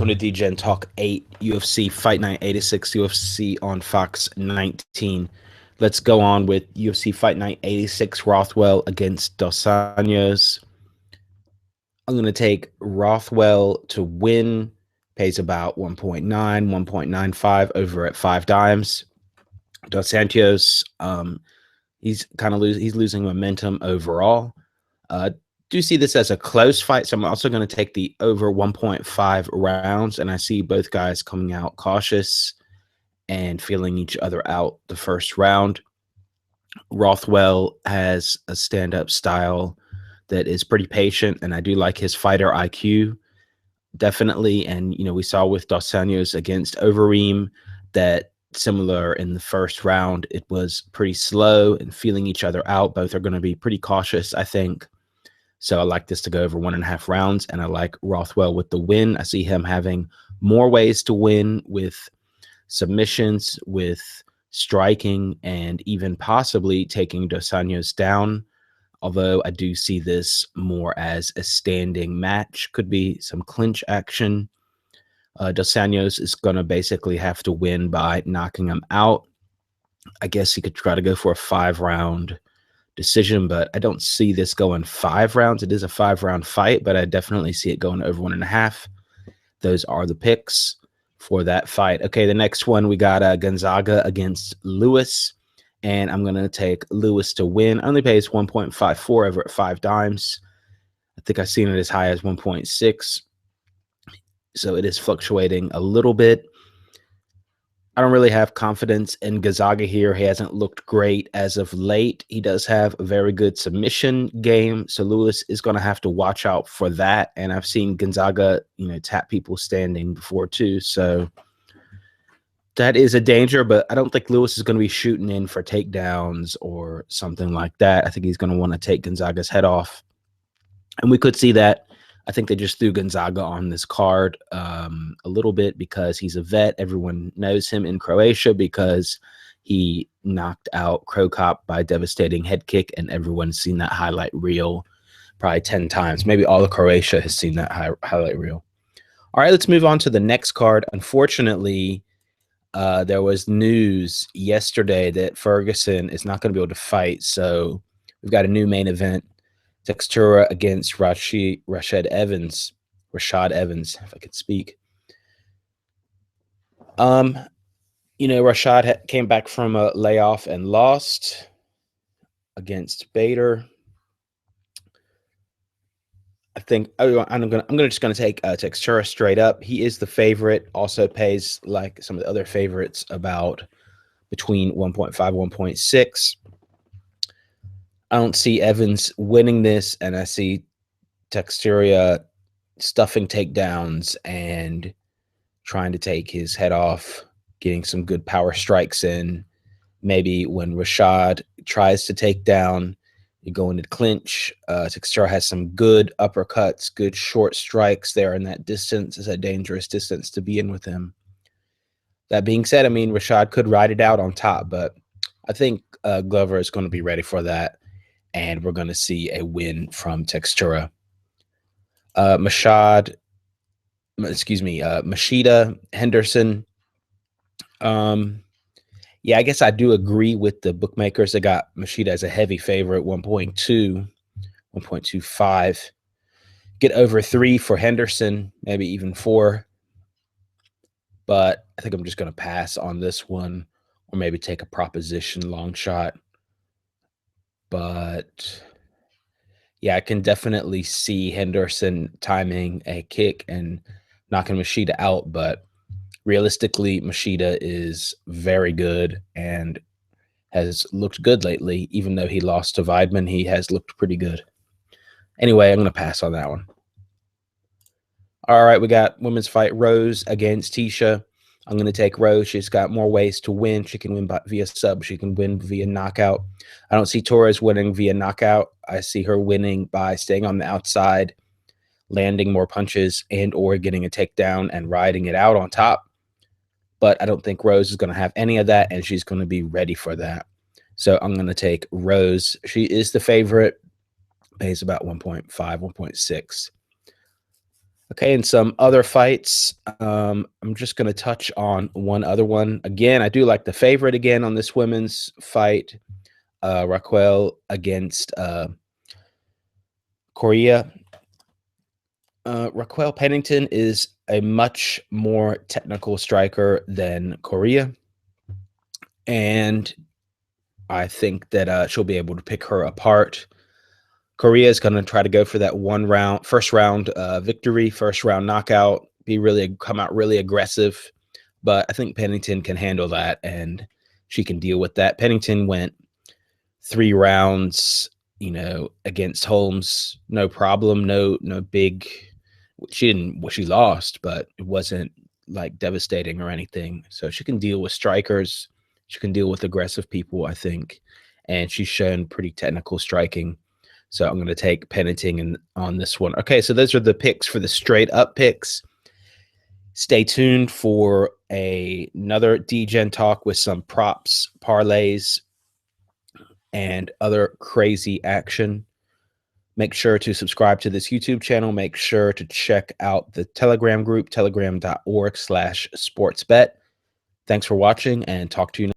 welcome to DEGENTALK 8 UFC Fight Night 86 UFC on Fox 19. Let's go on with UFC Fight Night 86 Rothwell against Dos Anjos. I'm going to take Rothwell to win. Pays about 1.9, 1.95 over at 5 dimes. Dos Anjos, he's losing momentum overall. Do see this as a close fight, so I'm also going to take the over 1.5 rounds, and I see both guys coming out cautious and feeling each other out the first round. Rothwell has a stand-up style that is pretty patient, and I do like his fighter IQ, definitely. And, you know, we saw with Dos Anjos against Overeem that similar in the first round, it was pretty slow and feeling each other out. Both are going to be pretty cautious, I think. So I like this to go over 1.5 rounds, and I like Rothwell with the win. I see him having more ways to win with submissions, with striking, and even possibly taking Dos Anjos down. Although I do see this more as a standing match. Could be some clinch action. Dos Anjos is going to basically have to win by knocking him out. I guess he could try to go for a 5-round decision, but I don't see this going 5 rounds. It is a 5-round fight, but I definitely see it going over 1.5. Those are the picks for that fight. Okay, the next one, we got Gonzaga against Lewis, and I'm going to take Lewis to win. Only pays 1.54 over at 5 dimes. I think I've seen it as high as 1.6, so it is fluctuating a little bit. I don't really have confidence in Gonzaga here. He hasn't looked great as of late. He does have a very good submission game, so Lewis is going to have to watch out for that. And I've seen Gonzaga, you know, tap people standing before too, so that is a danger. But I don't think Lewis is going to be shooting in for takedowns or something like that. I think he's going to want to take Gonzaga's head off, and we could see that. I think they just threw Gonzaga on this card a little bit because he's a vet. Everyone knows him in Croatia because he knocked out Krokop by a devastating head kick, and everyone's seen that highlight reel probably 10 times. Maybe all of Croatia has seen that highlight reel. All right, let's move on to the next card. Unfortunately, there was news yesterday that Ferguson is not going to be able to fight, so we've got a new main event. Teixeira against Rashad Evans, if I could speak. You know, Rashad came back from a layoff and lost against Bader. I think I'm just gonna take Teixeira straight up. He is the favorite. Also pays like some of the other favorites about between 1.5, 1.6. I don't see Evans winning this, and I see Teixeira stuffing takedowns and trying to take his head off, getting some good power strikes in. Maybe when Rashad tries to take down, you go into clinch. Teixeira has some good uppercuts, good short strikes there in that distance. It's a dangerous distance to be in with him. That being said, I mean, Rashad could ride it out on top, but I think Glover is going to be ready for that, and we're going to see a win from Teixeira. Machida, Henderson. Yeah, I guess I do agree with the bookmakers. They got Machida as a heavy favorite, 1.2, 1.25. Get over 3 for Henderson, maybe even 4. But I think I'm just going to pass on this one, or maybe take a proposition long shot. But yeah, I can definitely see Henderson timing a kick and knocking Machida out. But realistically, Machida is very good and has looked good lately. Even though he lost to Weidman, he has looked pretty good. Anyway, I'm going to pass on that one. All right, we got women's fight, Rose against Tisha. I'm going to take Rose. She's got more ways to win. She can win via sub. She can win via knockout. I don't see Torres winning via knockout. I see her winning by staying on the outside, landing more punches, and or getting a takedown and riding it out on top. But I don't think Rose is going to have any of that, and she's going to be ready for that. So I'm going to take Rose. She is the favorite. Pays about 1.5, 1.6. Okay, and some other fights. I'm just going to touch on one other one. Again, I do like the favorite again on this women's fight, Raquel against Korea. Raquel Pennington is a much more technical striker than Korea, and I think that she'll be able to pick her apart. Korea is going to try to go for that first round victory, first round knockout, come out really aggressive. But I think Pennington can handle that, and she can deal with that. Pennington went 3 rounds, against Holmes, no problem, no big. She lost, but it wasn't like devastating or anything. So she can deal with strikers. She can deal with aggressive people, I think, and she's shown pretty technical striking. So I'm going to take Pennington on this one. Okay, so those are the picks for the straight up picks. Stay tuned for another DGen talk with some props, parlays, and other crazy action. Make sure to subscribe to this YouTube channel. Make sure to check out the Telegram group, telegram.org/sportsbet. Thanks for watching, and talk to you next.